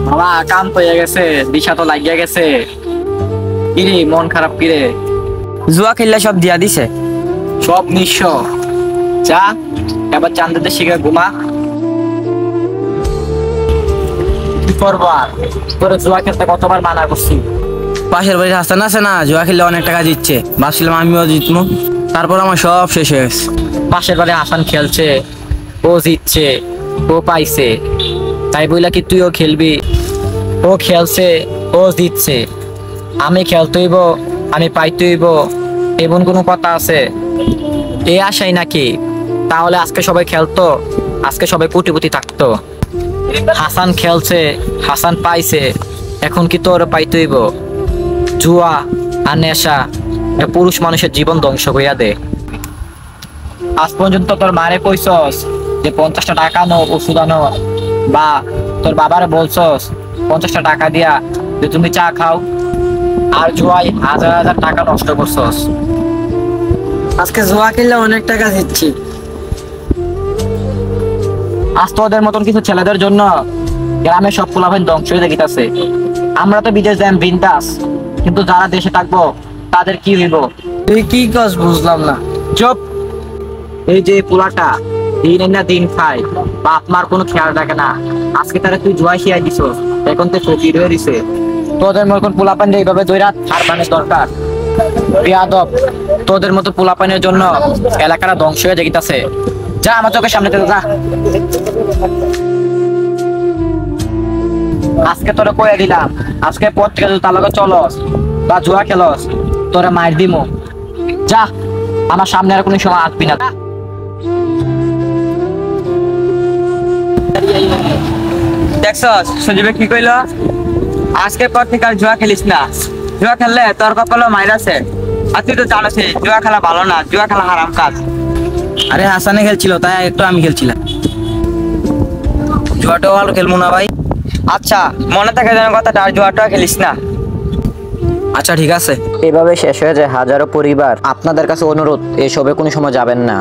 বাবা কাম হয়ে গেছে, দিশা তো লাগিয়া গেছে। কিরে মন খারাপ কিরে? জুয়া খেললে সব দিয়া দিছে। সব নিঃস্ব। যা এবার চান্দিতে শিখে ঘুমা। কি করবো আর, তোরে জুয়া খেলতে কতবার মানা করছি। পাশের বাড়ির হাসান আছে না, জুয়া খেললে অনেক টাকা দিচ্ছে, ভাবছিলাম আমিও জিতবো, তারপর আমার সব শেষ হয়ে গেছে। পাশের বাড়ি হাসান খেলছে, ও জিতছে, ও পাইছে, তাই বইলা কি তুইও খেলবি? ও খেলছে, ও জিতছে, আমি খেলতেইব, আমি পাইতেইব, এমন কোনো কথা আছে? এ আশাই নাকি? তাহলে আজকে সবাই খেলতো, আজকে সবাই কোটিপতি থাকতো। হাসান খেলছে, হাসান পাইছে, এখন কি তোর পাইতেইব? জুয়া আর নেশা এ পুরুষ মানুষের জীবন ধ্বংস কইরা দে। আজ পর্যন্ত তোর মারে কইছস যে 50টা টাকা নো ওষুধ আনো, বা তোর বাবারে বলছস 50টা টাকা দিয়া যে তুমি চা খাও? আর জুয়াই হাজার হাজার টাকা নষ্ট করছস। আজকে জুয়া খেললে অনেক টাকা দিচ্ছি। আজ তোদের মতন কিছু ছেলেদের জন্য গ্রামের সব পোলাপাইন ধ্বংস হয়ে দেখিতেছে। আমরা তো বিদেশ যাই বিন্দাস, কিন্তু যারা দেশে থাকবো তাদের কি হইব? তুই কি কস বুঝলাম না। চুপ। এই যে পোলাটা দিন না দিন খায়, বাপ মার কোনো খেয়াল রাখে না, আজকে তারা তুই জুয়াই শিয়াই দিছস, এখন তো ফকির হয়ে দিছে। তোদের মতন পোলাপান এইভাবে দৈরা হারবানের দরকার। বেয়াদব, তোদের মতো পোলাপানের জন্য এলাকাটা ধ্বংস হয়ে দেখিতেছে। যা আমার চোখের সামনে থেকে যা। আজকে তোরা কয়ে দিলাম, আজকে পর থেকে যদি তার লগে চলস বা জুয়া খেলস, তোরা মার দিমু। যা আমার সামনে আর কোনো সময় আসবি না। দেখছস সঞ্জীবে কি কইলো? আজকে পর থেকে আর জুয়া খেলিস না, জুয়া খেললে তোর কপালে মাইরাছে। আর তুই তো জানোস জুয়া খেলা ভালো না, জুয়া খেলা হারাম কাজ। আরে হাসানে খেলছিল তাই একটু আমি খেলছিলাম, জুয়াটাও ভালো খেলবো না ভাই। আচ্ছা মনে থাকে যেন কথাটা, আর জুয়াটাও খেলিস না। আচ্ছা ঠিক আছে। এভাবে শেষ হয়ে যায় হাজারো পরিবার। আপনাদের কাছে অনুরোধ, এসবে কোনো সময় যাবেন না।